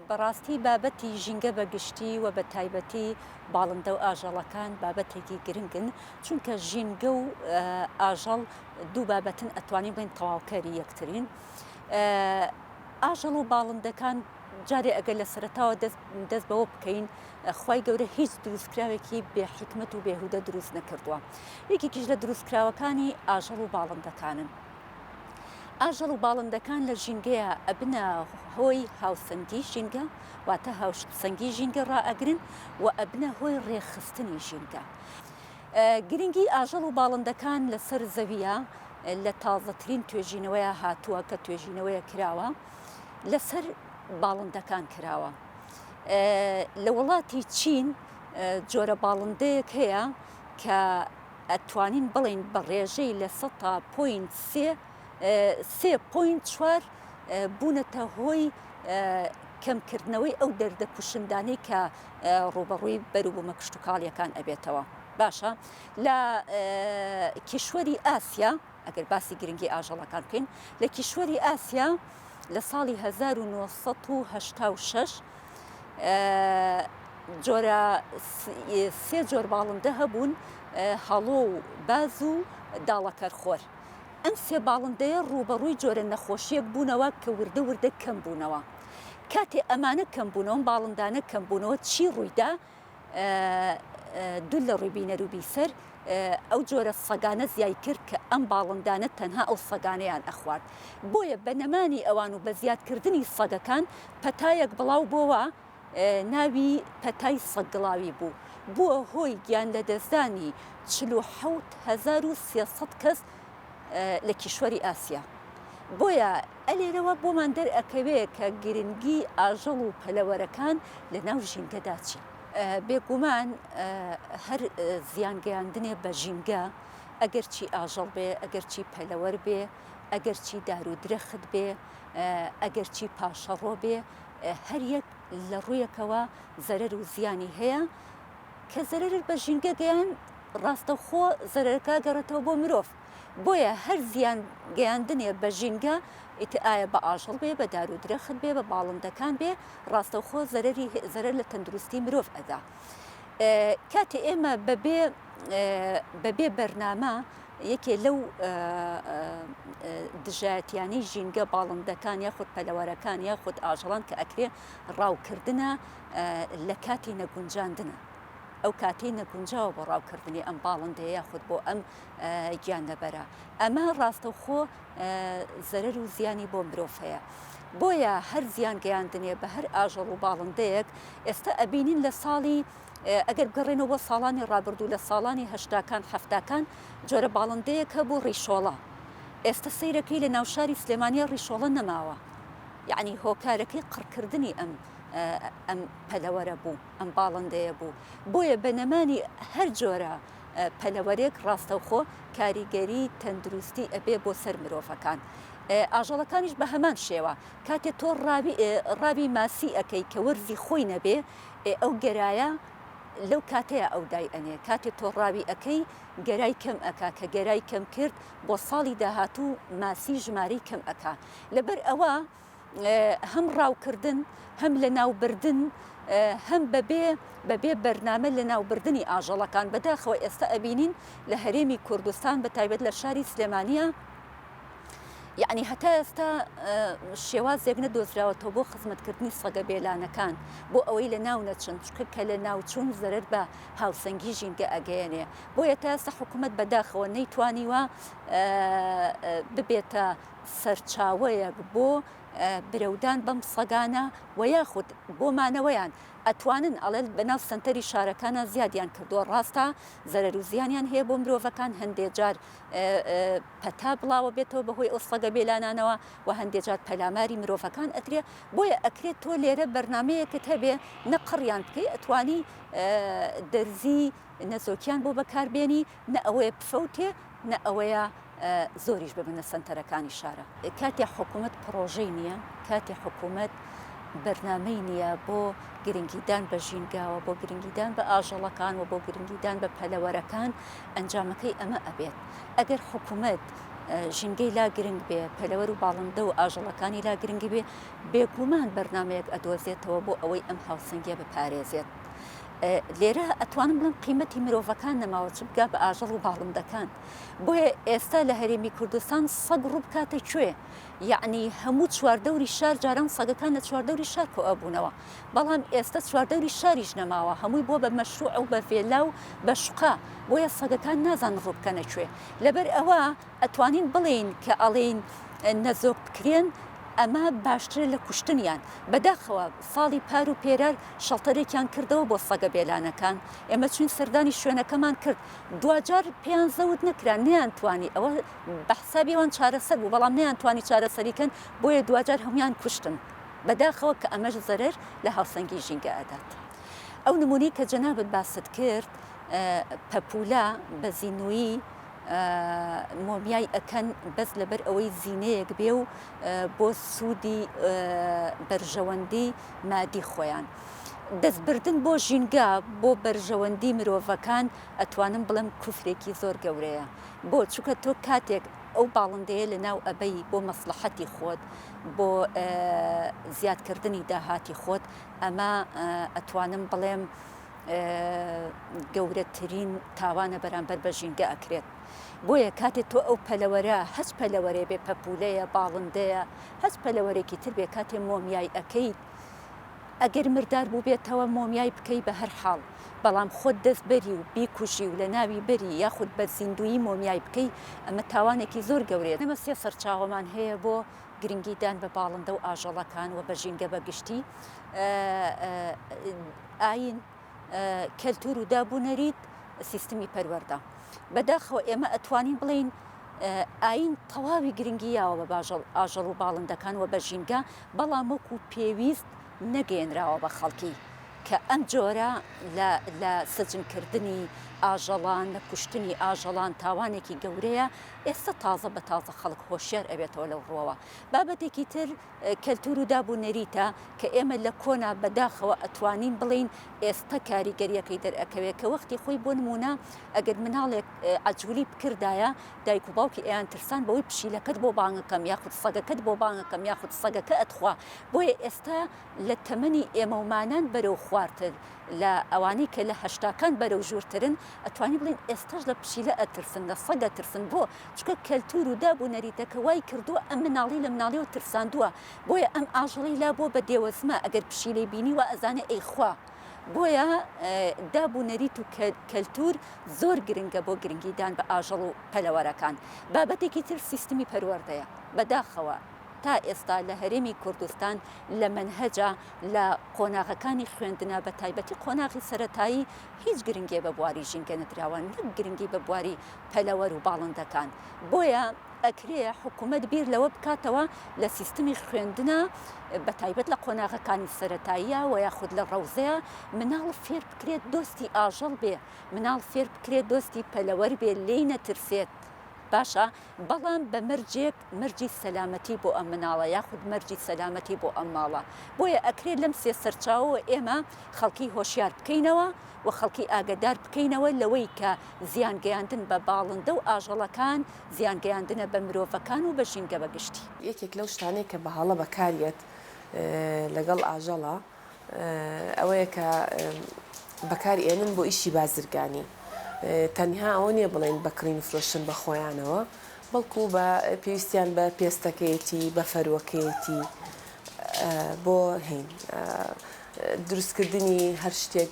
بەڕاستی بابەتی ژینگە بەگشتی و بە تایبەتی باڵندە و ئاژەڵەکان بابەتێکی گرنگن چونکە ژینگە و ئاژەڵ دوو بابەتن ئەتوانین بڵین تەواوکەری یەکترین. ئاژەڵ و باڵندەکان جارێ ئەگەر لە سەرەتاوە دەست بەوە بکەین خوای گەورە هیچ دروستکراوێکی بێحیکمت و بێهودە دروست نەکردووە. یەکێکیش لە دروستکراوەکانی ئاژەڵ و باڵندەکانن. ئاژەڵ و باڵندەکان لە ژینگەیە ئەبنە هۆی هاوسەنگی ژینگە واتە هاوسەنگی ژینگە ڕائەگرن و ئەبنە هۆی ڕێخستنی ژینگە. گرنگی ئاژەڵ و باڵندەکان لەسەر زەویە لە تازەترین توێژینەوەیە هاتووە کە توێژینەوەیە کراوە لەسەر باڵندەکان کراوە. لە وڵاتی چین جۆرە باڵندەیەک هەیە کە ئەتوانین بڵین بە ڕێژەی لە 3.4 بوونەتە هۆی کەمکردنەوەی ئەو دەردە کوشندانەی کە ڕوبەڕووی بەروبوومە کشتتوکاڵیەکان ئەبێتەوە. باشە لە کیشوەری ئاسیا ئەگەر باسی گرنگی ئاژەڵەکان بکەین لە کیشوەری ئاسیا لە ساڵی 1986 سێ جۆر باڵندە هەبوون هەڵۆ و باز و داڵەکەرخۆر. ئەم سێ باڵندەیە ڕوبەڕووی جۆرە نەخۆشیەک بوونەوە کە وردە وردە کەم بوونەوە. کاتێ ئەمانە کەم بوونەوە باڵندانە کەم بوونەوە چی ڕوویدا؟ دوو لە ڕووی بینەر و بیسەر ئەو جۆرە سەگانە زیای کرد کە ئەم باڵندانە تەنها ئەو سەگانەیان ئەخوارد. بۆیە بە نەمانی ئەوان و بە زیادکردنی سەگەکان پەتایەک بڵاو بۆەوە ناوی پەتای سەگگڵاوی بوو. بووە هۆی گیان لە دەستانی 47,300 کەس لە کیشوەری ئاسیا. بۆیە ئەلێرەوە بۆمان دەرئەکەوێ کە گرنگی ئاژەڵ و پەلەوەرەکان لە ناو ژینگەدا چی. بێگومان هەر زیانگەیاندنێ بە ژینگە ئەگەر چی ئاژەڵ بێ ئەگەر چی پەلەوەر بێ ئەگەر چی دار و درەخت بێ ئەگەر چی پاشەڕۆ بێ هەر یەک لە ڕوویەکەوە زەرەر و زیانی هەیە کە زەرەر بە ژینگە گەیان ڕاستەوخۆ زەرەرەکە گەڕێتەوە بۆ مرۆڤ. بۆیە هەر زیان گەیاندنێ بە ژینگە ئایە بە ئاژەڵ بێ بە دار و درەخت بێ بە باڵندەکان بێ ڕاستەوخۆ زەرەر لە تەندروستی مرۆڤ ئەدا. کاتێ ئێمە بەبێ بەرنامە یەکێ لەو دژایەتیانی ژینگە باڵندەکان یاخود پەلەوەرەکان یاخود ئاژەڵان کە ئەکرێ ڕاوکردنە لە کاتی نەگونجاندنە. ئەو کاتی نەگونجاوە بۆ ڕاوکردنی ئەم باڵندەیە یاخود بۆ ئەم گیانلەبەرە. ئەمە ڕاستەوخۆ زەرەر و زیانی بۆ مرۆڤ هەیە. بۆیە هەر زیان گەیاندنێ بە هەر ئاژەڵ و باڵندەیەک ئێستا ئەبینین لە ساڵی ئەگەر بگەڕێنەوە بۆ ساڵانی ڕابردوو لە ساڵانی هەشتاکان هەفتاکان جۆرە باڵندەیەک هەبوو ڕیشۆڵە. ئێستا سەیرەکەی لە ناوشاری سلێمانیە ڕیشۆڵە نەماوە. یعنی هۆکارەکەی قڕکردنی ئەم پەلەوەرە بوو ئەم باڵندەیە بوو. بۆیە بە نەمانی هەر جۆرە پەلەوەرێک ڕاستەوخۆ کاریگەری تەندروستی ئەبێ بۆ سەر مرۆڤەکان. ئاژەڵەکانیش بە هەمان شێوە کاتێ تۆ ڕاوی ماسی ئەەکەی کە وەرزی خۆی نەبێ ئەو گەرایە لەو کاتەیە ئەو دای ئەنێ کاتێ تۆ ڕاوی ئەەکەی گەرای کەم ئەکا کە گەرای کەم کرد بۆ ساڵی داهاتوو ماسی ژمارەی کەم ئەکا. لەبەر ئەوە هەم ڕاوکردن هەم لە ناوبردن هەم بەبێ بەرنامە لە ناوبردنی ئاژەڵەکان بەداخەوە ئێستا ئەبینین لە هەرێمی کوردستان بە تایبەت لە شاری سلێمانیە یعنی هەتا ئێستا شێوازێک نەدۆزراوەتەوە بۆ خزمەتکردنی سەگە بێلانەکان بۆ ئەوەی لە ناو نەچن چکە کە لە ناوچوون زەرەر بە هاوسەنگی ژینگە ئەگەیەنێ. بۆیە تا ئێستا حکوومەت بەداخەوە نەیتوانیوە ببێتە سەرچاوەیەک بۆ برەودان بەم سەگانە و یاخود بۆ مانەوەیان ئەتوانن ئەڵێن بەناو سنتەری شارەکانە زیادیان کردووە. ڕاستە زەرەر و زیانیان هەیە بۆ مرۆڤەکان هەندێک جار پەتا بڵاوە بێتەوە بەهۆی ئەو سەگە بێلانانەوە و هەندێک جار پەلاماری مرۆڤەکان ئەترێ. بۆیە ئەکرێت تۆ لێرە بەرنمەیەکت هەبێ نەقڕیان بکەی ئەتوانی دەرزی نەزۆکیان بۆ بەکاربێنی نە ئەوەیە بفەوتێ نە ئەوەیە زۆریش ببنە سنتەرەکانی شارە. کاتی حکوومەت پرۆژەی نییە کاتی حکوومەت بەرنامەی نییە بۆ گرنگیدان بە ژینگاوە بۆ گرنگیدان بە ئاژەڵەکان و بۆ گرنگیدان بە پەلەوەرەکان ئەنجامەکەی ئەمە ئەبێت. ئەگەر حکوومەت ژینگەی لا گرنگ بێ پەلەوەر و باڵندە و ئاژەڵەکانی لا گرنگی بێ بێگومان بەرنمەیەک ئەدۆزێتەوە بۆ ئەوەی ئەم هاوسەنگیە بپارێزێت. لێرە ئەتوانم بڵم قیمەتی مرۆڤەکان نەماوە چ بگا بە ئاژەڵ و باڵندەکان. بۆیە ئێستا لە هەرێمی کوردستان سەگ ڕوو بکاتە کوێ، یعنی هەموو چواردەوری شار جاران سەگەکان لە چواردەوری شار کۆ ئەبوونەوە، بەڵام ئێستا چواردەوری شاریش نەماوە، هەمووی بۆ بە مەشروع و بە فێلا و بە شوقا، بۆیە سەگەکان نازان ڕوو بکەنە کوێ. لەبەر ئەوە ئەتوانین بڵین کە ئەڵێن نەزۆک بکرێن ئەمە باشترە لە کوشتنیان. بەداخەوە ساڵی پار و پێرار شەڵتەرێکیان کردەوە بۆ سەگە بێلانەکان، ئێمە چوین سەردانی شوێنەکەمان کرد، دوجار پێیان زەوت نەکران، نەیانتوانی ئەوە بەحسابیەوەن چارەسەر بوو، بەڵام نەیانتوانی چارەسەریکەن، بۆیە دوجار هەمویان کوشتن. بەداخەوە کە ئەمەش زەرەر لە هاوسەنگی ژینگە ئەدات. ئەو نمونەی کە جەنابەت باست کرد پەپولا بە زینووی مۆمیای ئەکەن بەس لەبەر ئەوەی زینەیەک بێ و بۆ سوودی بەرژەوەندی مادی خۆیان. دەستبردن بۆ ژینگە بۆ بەرژەوەندی مرۆڤەکان ئەتوانم بڵم کوفرێکی زۆر گەورەیە، بۆ چووکە تۆ کاتێک ئەو باڵندەیە لە ناو ئەبەی بۆ مەسلحەتی خۆت، بۆ زیادکردنی داهاتی خۆت، ئەمە ئەتوانم بڵێم گەورەترین تاوانە بەرامبەر بە ژینگە ئەکرێت. بۆیە کاتێک تۆ ئەو پەلەوەرە هەچ پەلەوەرێ بێ، پەپولەیە، باڵندەیە، هەچ پەلەوەرێکی تر بێ، کاتێ مۆمیای ئەەکەیت، ئەگەر مردار بوو بێتەوە مۆمیای بکەی بە هەر حاڵ، بەڵام خۆت دەست بەری و بیکوژی و لە ناوی بەری یاخود بە زیندویی مۆمیای بکەی، ئەمە تاوانێکی زۆر گەورەیە. ئەمە سێ سەرچاوەمان هەیە بۆ گرنگیدان بە باڵندە و ئاژەڵەکان و بە ژینگە بەگشتی: ئاین، کەلتور و دابوونەریت، سیستمی پەروەردە. بەداخەوە ئێمە ئەتوانین بڵین ئاین تەواوی گرنگیاوە بە ئاژەڵ و باڵندەکان و بە ژینگە، بەڵام وەکو پێویست نەگەێنراوە بە خەڵکی کە ئەم جۆرە لە سەجنکردنی ئاژەڵان، لە کوشتنی ئاژەڵان تاوانێکی گەورەیە. ئێستا تازە بە تازە خەڵک هۆشیار ئەبێتەوە لەو ڕۆوە. بابەتێکی تر کەلتور و دابوونەریتە کە ئێمە لە کۆنا بەداخەوە ئەتوانین بڵین ئێستا کاریگەریەکەی دەرئەکەوێت کە وەختی خۆی بۆ نمونە ئەگەر مناڵێک عەجوولی بکردایە، دایک و باوکی ئەیان ترسان بەوەی پشیلەکەت بۆ بانگەکەم یاخود سەگەکەت بۆ بانگەکەم یاخود سەگەکە ئەتخوا. بۆیە ئێستا لە تەمەنی ئێمەومانان بەرەو خواردتر، لە ئەوانەی کە لە هەشتاکان بەرەو ژوورترن، ئەتوانی بڵین ئێستاش لە پشیلە ئەترسن، لە سەگە ترسن. بۆ چکە کەلتور و دابوونەریتەکە وای کردووە ئەم مناڵی لە مناڵیەوە ترساندووە، بۆیە ئەم ئاژەڵی لا بۆ بە دێوەزمە ئەگەر پشیلەی بینی وە ئەزانێ ئەیخوا. بۆیە دابوونەریت و کەلتور زۆر گرنگە بۆ گرنگیدان بە ئاژەڵ و پەلەوەرەکان. بابەتێکی تر سیستمی پەروەردەیە. بەداخەوە تا ئێستا لە هەرێمی کوردستان لە منهەجە لە قۆناغەکانی خوێندنە بە تایبەتی قۆناغی سەرەتایی هیچ گرنگێ بە بواری ژینگە نەدراوە، نەک گرنگی بە بواری پەلەوەر و باڵندەکان. بۆیە ئەکرێ حکوومەت بیر لەوە بکاتەوە لە سیستمی خوێندنە بە تایبەت لە قۆناغەکانی سەرەتاییە و یاخود لە ڕەوزەیە مناڵ فێر بکرێت دۆستی ئاژەڵ بێ، مناڵ فێر بکرێت دۆستی پەلەوەر بێ، لێی نەترسێت. باشە، بەڵام بە مەرجێک مەرجی سەلامەتی بۆ ئەم مناڵە یاخود مەرجی سەلامەتی بۆ ئەم ماڵە. بۆیە ئەکرێت لەم سێ سەرچاوەوە ئێمە خەڵکی هۆشیار بکەینەوە و خەڵکی ئاگدار بکەینەوە لەوەی کە زیانگەیاندن بە باڵندە و ئاژەڵەکان زیانگەیاندنە بە مرۆڤەکان و بە ژینگە بەگشتی. یەکێک لەو شتانەیە کە بەهاڵە بەکارێت لەگەڵ ئاژەڵە ئەوەیە کە بەکار ئێنن بۆ ئیشی بازرگانی. تەنها ئەوە نییە بڵێن بەکڕین فرۆشن بە خۆیانەوە، بەڵکو بە پێویستیان بە پێستەکەیەتی، بە فەرۆکەیەتی بۆ هین دروستکردنی هەر شتێک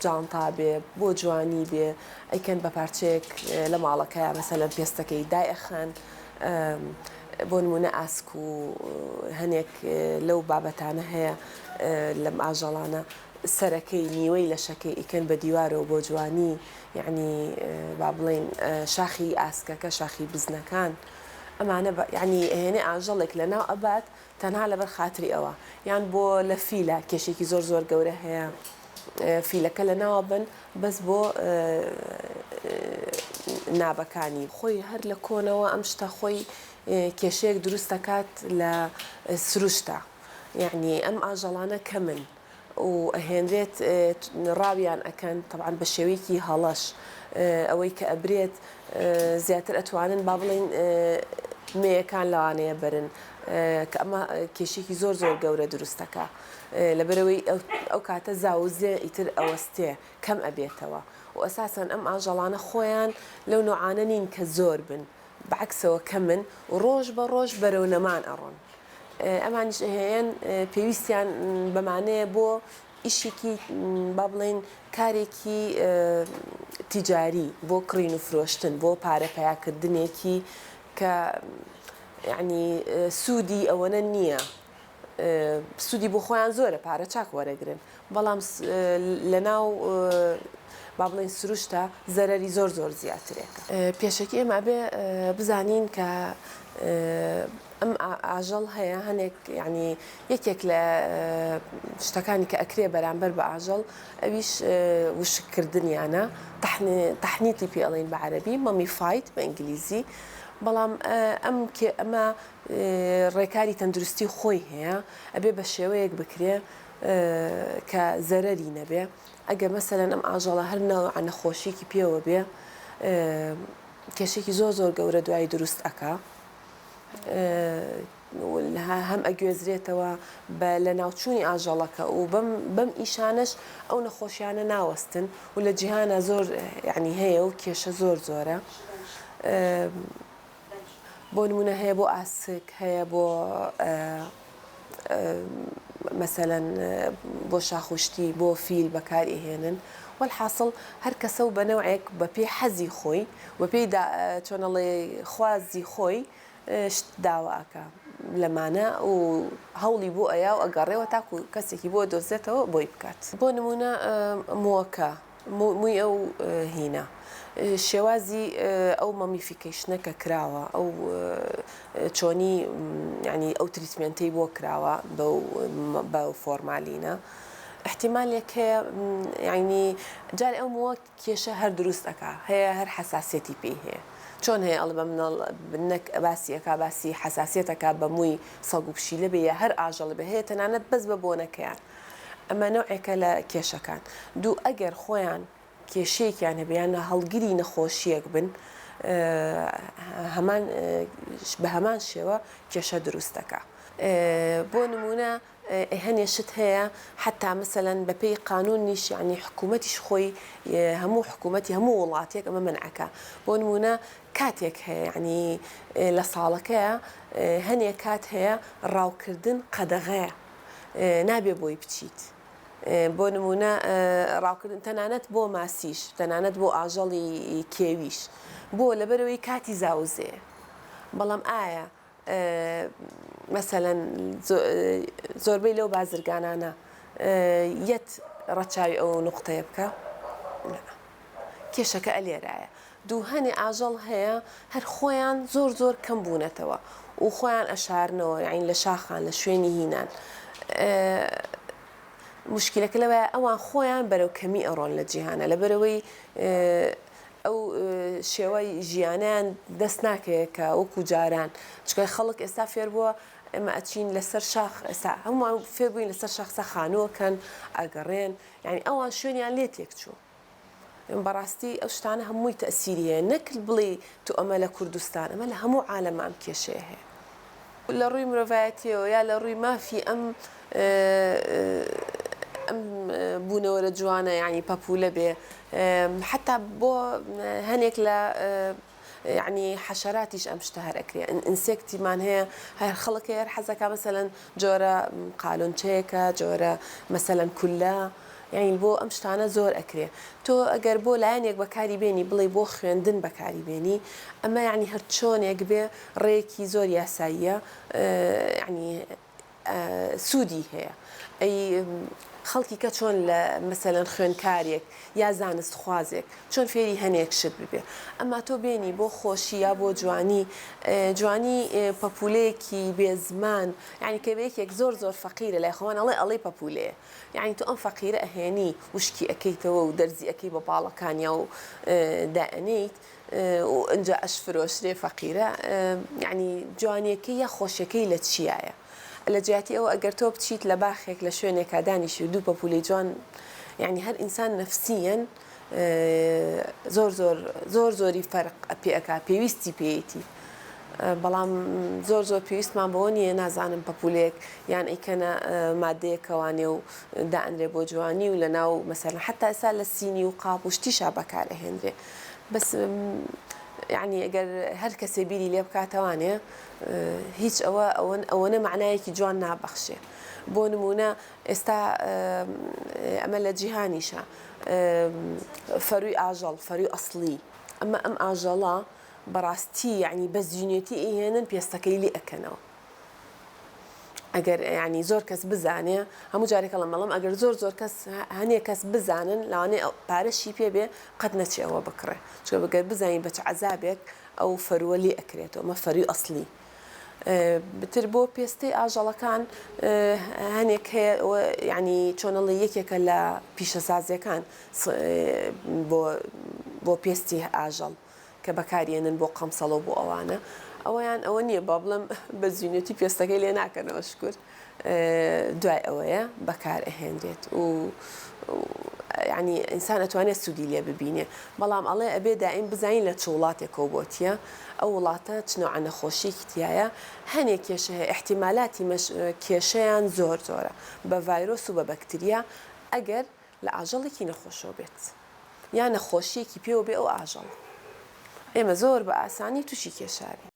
جانتا بێ، بۆ جوانی بێ، ئەیکەن بە پارچەیەک لە ماڵەکەیە مەسەلەن پێستەکەی دایەخەن، بۆ نمونە ئاسک و هەنێک لەو بابەتانە هەیە لەم ئاژەڵانە سەرەکەی نیوەی لەشەکەی ئیکەن بە دیوارەوە بۆ جوانی، یعنی با بڵێن شاخی ئاسکەکە، شاخی بزنەکان، ئەمانە یعنی هێنێ ئاژەڵێک لە ناو ئەبات تەنها لەبەر خاتری ئەوە، یان بۆ لە فیلە کێشێکی زۆر زۆر گەورە هەیە فیلەکە لە ناوە بن بەس بۆ نابەکانی خۆی هەر لە کۆنەوە ئەم شتە خۆی کێشەیەک دروست دەکات لە سروشتە، یعنی ئەم ئاژەڵانە کەمن و ئەهێنرێت ڕاویان ئەکەن طبعاً بە شێوەیەکی هەڵەش ئەوەی کە ئەبرێت زیاتر ئەتوانن با بڵێن مێیەکان لەوانەیە برن کە ئەمە کێشێکی زۆر گەورە دروستەکە لەبەرەوەی ئەو کاتە زاوزێ ئیتر ئەوەستێ کەم ئەبێتەوە و ئەساساً ئەم ئاژەڵانە خۆیان لەو نوعانە نین کە زۆر بن بەعکسەوە کە من ڕۆژ بە ڕۆژ بەرەو نەمان ئەڕۆن ئەمانیش هەیەن پێویستیان بەمانەیە بۆ ئیشێکی با بڵێن کارێکی تیجاری بۆ کڕین و فرۆشتن بۆ پارە پیاکردنێکی کە یعنی سوودی ئەوەنە نییە سوودی بۆ خۆیان زۆرە پارە چاک وەرەگرن بەڵام لەناو با بڵێن سروشتە زەرەری زۆر زیاترێکە پێشەکی ئێمە بێ بزانین کە ئەم ئاژەڵ هەیە هەنێک ینی یەکێک لە شتەکانی کە ئەکرێ بەرامبەر بە ئاژەڵ ئەویش وشکردنیانە تەحنیتی پێ ئەڵێن بە عەرەبی مەمیفاید بە ئینگلیزی بەڵام ئەمە ڕێکاری تەندروستی خۆی هەیە ئەبێ بە شێوەیەک بکرێ کە زەرەری نەبێ ئەگەر مەسەلەن ئەم ئاژەڵە هەر نەوە نەخۆشیێکی پێوە بێ کێشێکی زۆر گەورە دوای دروست ئەکا هەم ئەگوێزرێتەوە لە ناوچوونی ئاژەڵەکە و بەم ئیشانش ئەو نەخۆشیانە ناوەستن و لە جیهانە زۆر یعنی هەیە و کێشە زۆرە بۆ نمونە هەیە بۆ ئاسک هەیە بۆ مثلەن بۆ شاخوشتی بۆ فیل بەکارئهێنن والحاصل هەر کەسە و بەنەوەیەک بە پێی حەزی خۆی و پێی چۆنەڵێ خوازی خۆی شت داواکە لەمانە و هەوڵی بۆ ئەیا و ئەگەڕێەوە تاکو کەسێکی بۆ دۆزێتەوە بۆی بکات بۆ نمونە مووەکە مووی ئەو هینە شێوازی ئەو مەمیفیکیشنەکە کراوە ئەو چۆنی ینی ئەو تریتمنتەی بۆ کراوە بە فۆرمالینە احتیمالێک هەیە ینی جار ئەو مووە کێشە هەر دروست ئەکا هەیە هەر حساسێتی پێی هەیە چۆن هەیە ئەڵ بە منەڵ بنەک باسیەکە باسی حساسێتەکە بە مووی سەگ و پشیلە بێ یا هەر ئاژەڵ بە هەیە تەنانەت بەس بە بۆنەکەیان ئەمە نەوعێکە لە کێشەکان دوو ئەگەر خۆیان کێشەیەکیان هەبیانە هەڵگیری نەخۆشیەک بن بە هەمان شێوە کێشە دروستەکە بۆ نمونە هەنێ شت هەیە حتا مەسەلەن بە پێی قانونیش ینی حکوومەتیش خۆی هەموو حکوومەتی هەموو وڵاتێک ئەمە منعەکە بۆ نمونە کاتێک هەیە ینی لە ساڵەکەیە هەنێک کات هەیە ڕاوکردن قەدەغەیە نابێ بۆی بچیت بۆ نمونە ڕاوکردن تەنانەت بۆ ماسیش تەنانەت بۆ ئاژەڵی کێویش بۆ لەبەرەوەی کاتی زاوزێ بەڵام ئایا مەسەلەن زۆربەی لەو بازرگانانە یەت ڕەچاوی ئەو نوقتەیە بکە کێشەکە ئەلێرایە دوو هەنێ ئاژەڵ هەیە هەر خۆیان زۆر کەم بوونەتەوە و خۆیان ئەشارنەوە یعنی لە شاخان لە شوێنی هینان مشکلەکە لەوەیە ئەوان خۆیان بەرەو کەمی ئەڕۆن لە جیهانە لەبەرەوەی ئەو شێوەی ژیانیان دەست ناکەیە کە وەکو جاران چکە خەڵک ئێستا فێر بووە ئەمە ئەچین لەسەر شاخ ئێستا هەمووان فێر بووین لەسەر شاخسە خانووەکەن ئەگەڕێن یعنی ئەوان شوێنیان لێ تێک چوو بەڕاستی ئەو شتانە هەمووی تەسیری هەیە نەکرد بڵێ تو ئەمە لە کوردستان ئەمە لە هەموو عالەمە ئەم کێشەیە هەیە لە ڕووی مرۆڤایەتیەوە یا لە ڕووی مافی ئەم بوونەوەرە جوانە یعنی پەپولە بێ حتا بۆ هەنێک لە یعنی حەشەراتیش ئەم شتە هەرەکرێ ئینسێکتیمان هەیە هەر خەڵکی هەر حەزەکە مەسەلەن جۆرە قالونچەیەکە جۆرە مەسەلەن کولە یعنی بۆ ئەم شتانە زۆر ئەکرێ تۆ ئەگەر بۆ لایەنێک بەکاری بێنی بڵێ بۆ خوێندن بەکاری بێنی ئەمە یعنی هەر چۆنێک بێ ڕێکی زۆر یاساییە یعنی سوودی هەیە ئەی خەڵکی کە چۆن لە مەسەلەن خوێندکارێک یا زانست خوازێک چۆن فێری هەنێک شت ببێ ئەمما تۆ بێنی بۆ خۆشی یا بۆ جوانی پەپولەیەکی بێزمان یعنی کە بەیەکێک زۆر فەقیرە لای خۆوان ئەڵێ پەپولەیە یعنی تۆ ئەم فەقیرە ئەهێنی وشکی ئەەکەیتەوە و دەرزی ئەەکەی بە باڵەکانیا و دائنیت و ئەنج ئەش فرۆشرێ فەقیرە یعنی جوانیەکەی یا خۆشیەکەی لە چیایە لە جیاتی ئەوە ئەگەر تۆ بچیت لە باخێک لە شوێنێکا دانیشی و دوو پەپولەی جوان یعنی هەر ئینسان نەفسیەن زۆری فەرق پێ ئەکا پێویستی پێیەتی بەڵام زۆر پێویستمان بەوە نییە نازانم پەپولێک یان ئەیکەنە مادەیەکەوانێ و دائەنرێ بۆ جوانی و لە ناو مەسەرن حتا ئێستا لە سینی و قاپ و شتیشا بەکارەهێنرێ بەس یعنی ئەگەر هەر کەسێ بیری لێ بکاتەوانێ هیچ ئەوەنە معنایەکی جوان نابەخشێ بۆ نمونە ئێستا ئەمە لە جیهانیشە فەروی ئاژەڵ فەروی ئەسڵی ئەمە ئەم ئاژەڵە بەڕاستی یعنی بە زیینێتی ئەهێنن پێستەکەی لێ ئەکەنەوە ئەگەر ینی زۆر کەس بزانێ هەموو جارێکە لە مەڵم ئەگەر زۆر کەس هەنێک کەس بزانن لەوانەیە پارەشی پێ بێ قەت نەچێ ئەوە بکڕێ چکە بەگەر بزانین بە چ عەزابێک ئەو فەروە لێ ئەکرێتەوە ئەمە فەروی ئەسڵی بتر بۆ پێستەی ئاژەڵەکان هەنێک هەیە ینی چۆنەڵی یەکێکە لە پیشەسازیەکان بۆ پێستی ئاژەڵ کە بەکارێنن بۆ قەمسەڵ و بۆ ئەوانە ئەوەیان ئەوە نییە با بڵم بە زیینەتی پێستەکەی لێ ناکەنەوە شکر دوای ئەوەیە بەکار ئەهێنرێت و ینی ئینسان ئەتوانێت سوودی لێ ببینێ بەڵام ئەڵێ ئەبێ دائیم بزانین لە چ وڵاتێکەوە بۆتیە ئەو وڵاتە چنەوە نەخۆشیەکی تایە هەنێک کێشە هەیە احتیمالاتی کێشەیان زۆرە بە ڤایرۆس و بە بەکتریا ئەگەر لە ئاژەڵێکی نەخۆشەوە بێت یان نەخۆشیەکی پێوە بێ ئەو ئاژەڵ ئێمە زۆر بە ئاسانی تووشی کێشاوی